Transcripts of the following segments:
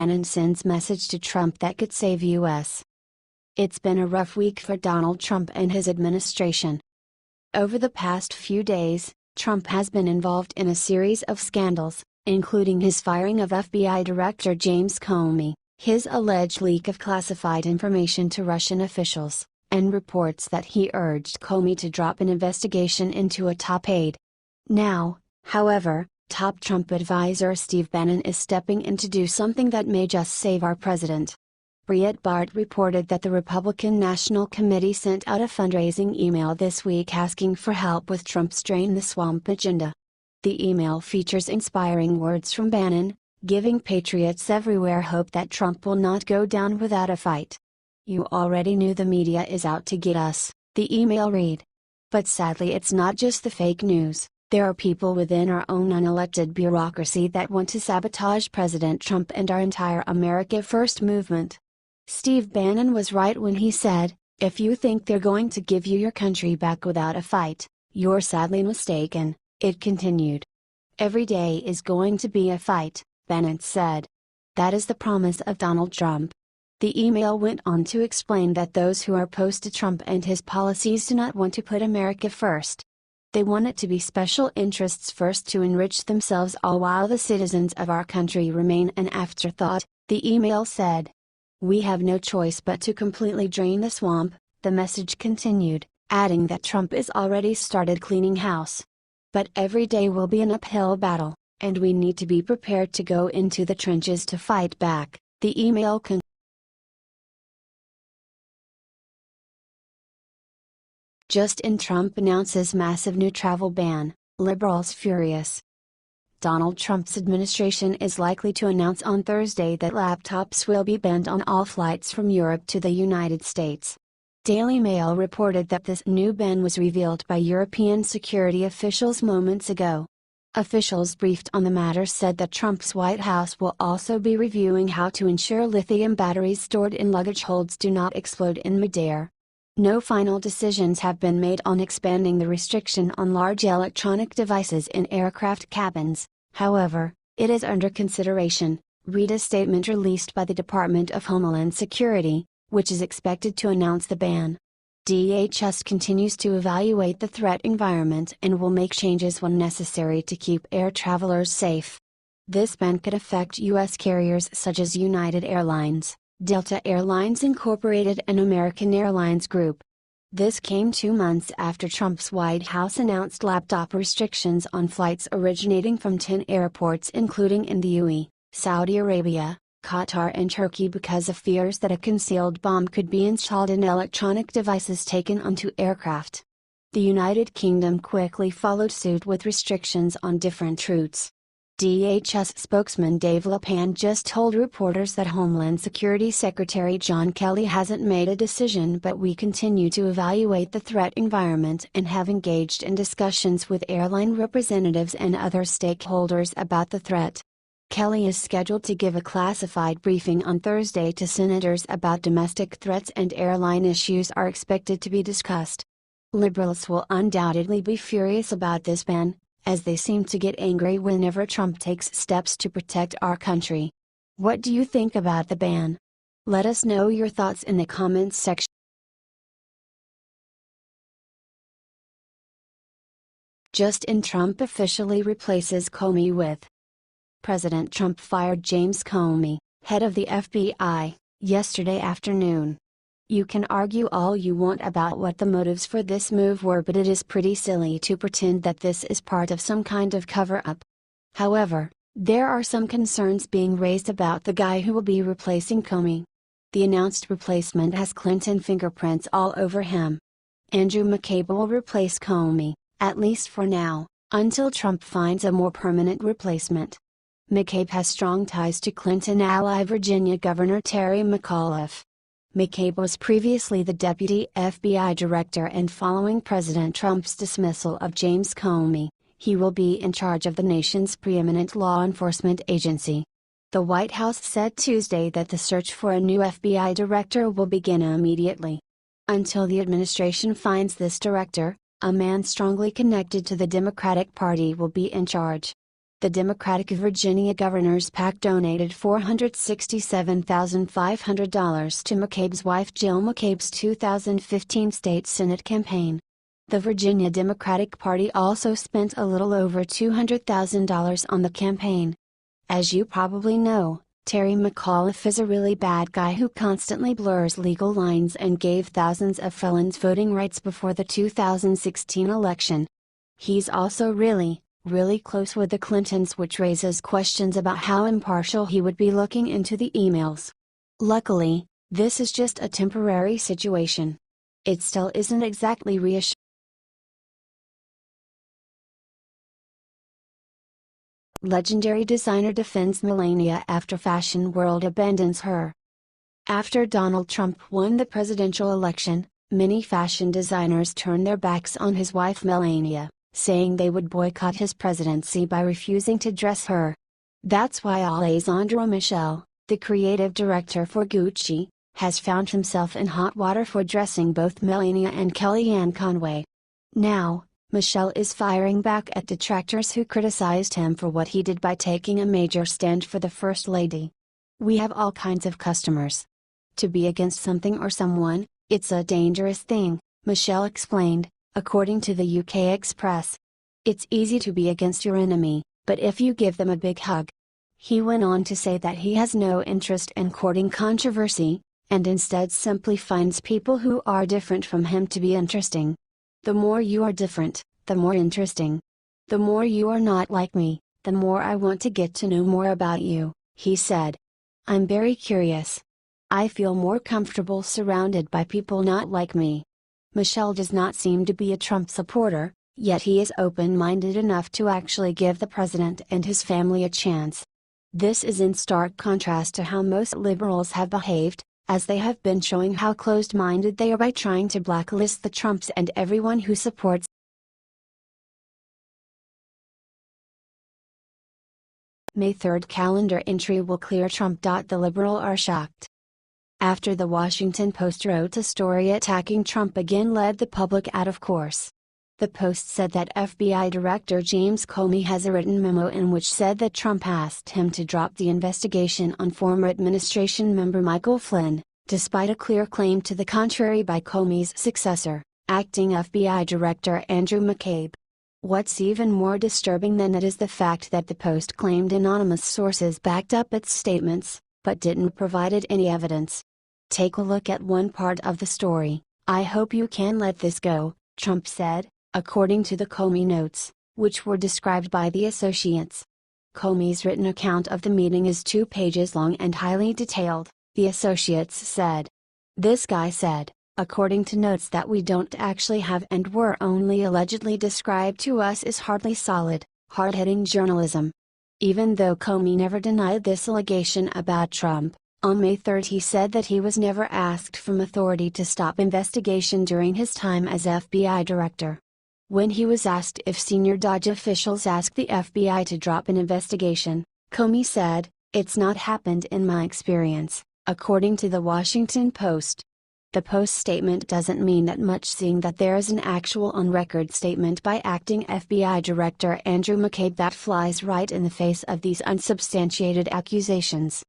Bannon sends message to Trump that could save U.S. It's been a rough week for Donald Trump and his administration. Over the past few days, Trump has been involved in a series of scandals, including his firing of FBI Director James Comey, his alleged leak of classified information to Russian officials, and reports that he urged Comey to drop an investigation into a top aide. Now, however, top Trump advisor Steve Bannon is stepping in to do something that may just save our president. Breitbart reported that the Republican National Committee sent out a fundraising email this week asking for help with Trump's Drain the Swamp agenda. The email features inspiring words from Bannon, giving patriots everywhere hope that Trump will not go down without a fight. "You already knew the media is out to get us," the email read. But sadly it's not just the fake news. There are people within our own unelected bureaucracy that want to sabotage President Trump and our entire America First movement. Steve Bannon was right when he said, "If you think they're going to give you your country back without a fight, you're sadly mistaken," it continued. "Every day is going to be a fight," Bannon said. That is the promise of Donald Trump. The email went on to explain that those who are opposed to Trump and his policies do not want to put America first. They want it to be special interests first to enrich themselves, all while the citizens of our country remain an afterthought, the email said. "We have no choice but to completely drain the swamp," the message continued, adding that Trump is already started cleaning house. "But every day will be an uphill battle, and we need to be prepared to go into the trenches to fight back," the email concluded. Justin Trump announces massive new travel ban, liberals furious. Donald Trump's administration is likely to announce on Thursday that laptops will be banned on all flights from Europe to the United States. Daily Mail reported that this new ban was revealed by European security officials moments ago. Officials briefed on the matter said that Trump's White House will also be reviewing how to ensure lithium batteries stored in luggage holds do not explode in midair. No final decisions have been made on expanding the restriction on large electronic devices in aircraft cabins, however, it is under consideration, read a statement released by the Department of Homeland Security, which is expected to announce the ban. DHS continues to evaluate the threat environment and will make changes when necessary to keep air travelers safe. This ban could affect U.S. carriers such as United Airlines, Delta Airlines Incorporated and American Airlines Group. This came 2 months after Trump's White House announced laptop restrictions on flights originating from 10 airports including in the UAE, Saudi Arabia, Qatar and Turkey because of fears that a concealed bomb could be installed in electronic devices taken onto aircraft. The United Kingdom quickly followed suit with restrictions on different routes. DHS spokesman Dave LaPan just told reporters that Homeland Security Secretary John Kelly hasn't made a decision, but we continue to evaluate the threat environment and have engaged in discussions with airline representatives and other stakeholders about the threat. Kelly is scheduled to give a classified briefing on Thursday to senators about domestic threats, and airline issues are expected to be discussed. Liberals will undoubtedly be furious about this ban, as they seem to get angry whenever Trump takes steps to protect our country. What do you think about the ban? Let us know your thoughts in the comments section. Justin Trump officially replaces Comey with. President Trump fired James Comey, head of the FBI, yesterday afternoon. You can argue all you want about what the motives for this move were, but it is pretty silly to pretend that this is part of some kind of cover-up. However, there are some concerns being raised about the guy who will be replacing Comey. The announced replacement has Clinton fingerprints all over him. Andrew McCabe will replace Comey, at least for now, until Trump finds a more permanent replacement. McCabe has strong ties to Clinton ally Virginia Governor Terry McAuliffe. McCabe was previously the deputy FBI director, and following President Trump's dismissal of James Comey, he will be in charge of the nation's preeminent law enforcement agency. The White House said Tuesday that the search for a new FBI director will begin immediately. Until the administration finds this director, a man strongly connected to the Democratic Party will be in charge. The Democratic Virginia governor's PAC donated $467,500 to McCabe's wife Jill McCabe's 2015 state Senate campaign. The Virginia Democratic Party also spent a little over $200,000 on the campaign. As you probably know, Terry McAuliffe is a really bad guy who constantly blurs legal lines and gave thousands of felons voting rights before the 2016 election. He's also really close with the Clintons, which raises questions about how impartial he would be looking into the emails. Luckily, this is just a temporary situation. It still isn't exactly reassuring. Legendary designer defends Melania after fashion world abandons her. After Donald Trump won the presidential election, many fashion designers turned their backs on his wife Melania, saying they would boycott his presidency by refusing to dress her. That's why Alessandro Michele, the creative director for Gucci, has found himself in hot water for dressing both Melania and Kellyanne Conway. Now, Michele is firing back at detractors who criticized him for what he did by taking a major stand for the First Lady. "We have all kinds of customers. To be against something or someone, it's a dangerous thing," Michele explained, according to the UK Express. "It's easy to be against your enemy, but if you give them a big hug." He went on to say that he has no interest in courting controversy, and instead simply finds people who are different from him to be interesting. "The more you are different, the more interesting. The more you are not like me, the more I want to get to know more about you," he said. "I'm very curious. I feel more comfortable surrounded by people not like me." Michele does not seem to be a Trump supporter, yet he is open-minded enough to actually give the president and his family a chance. This is in stark contrast to how most liberals have behaved, as they have been showing how closed-minded they are by trying to blacklist the Trumps and everyone who supports. May 3rd calendar entry will clear Trump. The Liberal are shocked. After the Washington Post wrote a story attacking Trump again led the public out of course. The Post said that FBI Director James Comey has a written memo in which said that Trump asked him to drop the investigation on former administration member Michael Flynn, despite a clear claim to the contrary by Comey's successor, acting FBI Director Andrew McCabe. What's even more disturbing than that is the fact that the Post claimed anonymous sources backed up its statements, but didn't provide any evidence. Take a look at one part of the story. "I hope you can let this go," Trump said, according to the Comey notes, which were described by the Associates. Comey's written account of the meeting is 2 pages long and highly detailed, the Associates said. "This guy said, according to notes that we don't actually have and were only allegedly described to us, is hardly solid, hard-hitting journalism." Even though Comey never denied this allegation about Trump, on May 3rd he said that he was never asked from authority to stop investigation during his time as FBI director. When he was asked if senior DOJ officials asked the FBI to drop an investigation, Comey said, "It's not happened in my experience," according to the Washington Post. The Post statement doesn't mean that much, seeing that there is an actual on-record statement by acting FBI Director Andrew McCabe that flies right in the face of these unsubstantiated accusations.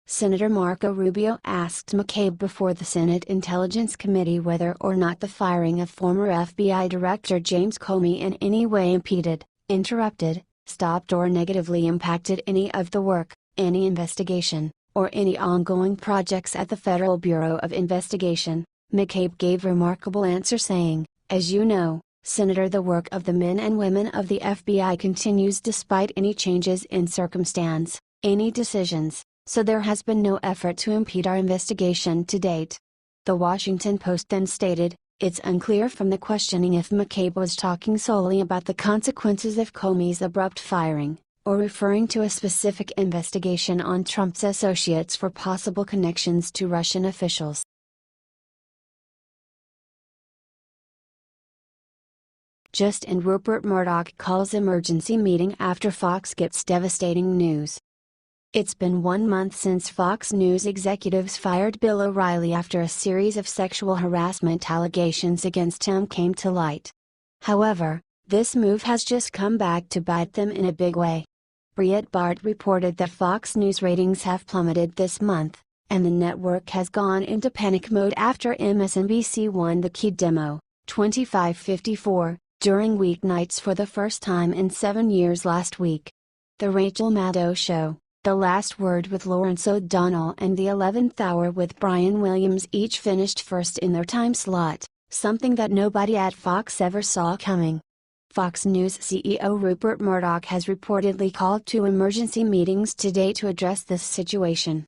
Senator Marco Rubio asked McCabe before the Senate Intelligence Committee whether or not the firing of former FBI Director James Comey in any way impeded, interrupted, stopped or negatively impacted any of the work, any investigation, or any ongoing projects at the Federal Bureau of Investigation. McCabe gave a remarkable answer saying, "As you know, Senator, the work of the men and women of the FBI continues despite any changes in circumstance, any decisions. So there has been no effort to impede our investigation to date." The Washington Post then stated, "It's unclear from the questioning if McCabe was talking solely about the consequences of Comey's abrupt firing, or referring to a specific investigation on Trump's associates for possible connections to Russian officials." Just and Rupert Murdoch calls emergency meeting after Fox gets devastating news. It's been 1 month since Fox News executives fired Bill O'Reilly after a series of sexual harassment allegations against him came to light. However, this move has just come back to bite them in a big way. Breitbart reported that Fox News ratings have plummeted this month, and the network has gone into panic mode after MSNBC won the key demo, 25-54, during weeknights for the first time in 7 years last week. The Rachel Maddow Show, The Last Word with Lawrence O'Donnell and The 11th Hour with Brian Williams each finished first in their time slot, something that nobody at Fox ever saw coming. Fox News CEO Rupert Murdoch has reportedly called 2 emergency meetings today to address this situation.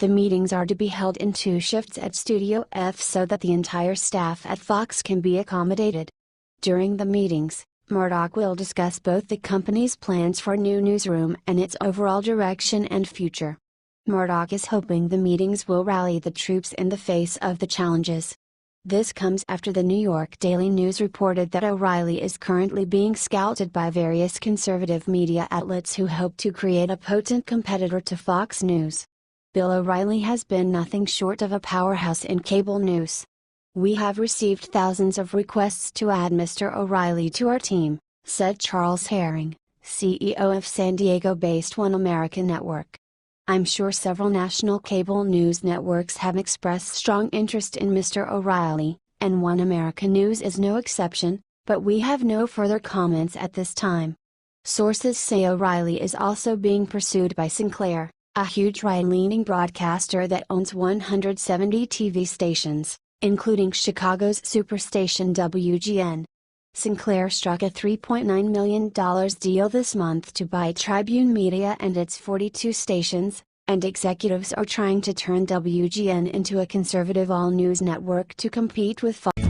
The meetings are to be held in 2 shifts at Studio F so that the entire staff at Fox can be accommodated. During the meetings, Murdoch will discuss both the company's plans for a new newsroom and its overall direction and future. Murdoch is hoping the meetings will rally the troops in the face of the challenges. This comes after the New York Daily News reported that O'Reilly is currently being scouted by various conservative media outlets who hope to create a potent competitor to Fox News. Bill O'Reilly has been nothing short of a powerhouse in cable news. "We have received thousands of requests to add Mr. O'Reilly to our team," said Charles Herring, CEO of San Diego-based One America Network. "I'm sure several national cable news networks have expressed strong interest in Mr. O'Reilly, and One America News is no exception, but we have no further comments at this time." Sources say O'Reilly is also being pursued by Sinclair, a huge right-leaning broadcaster that owns 170 TV stations, including Chicago's superstation WGN. Sinclair struck a $3.9 million deal this month to buy Tribune Media and its 42 stations, and executives are trying to turn WGN into a conservative all-news network to compete with Fox.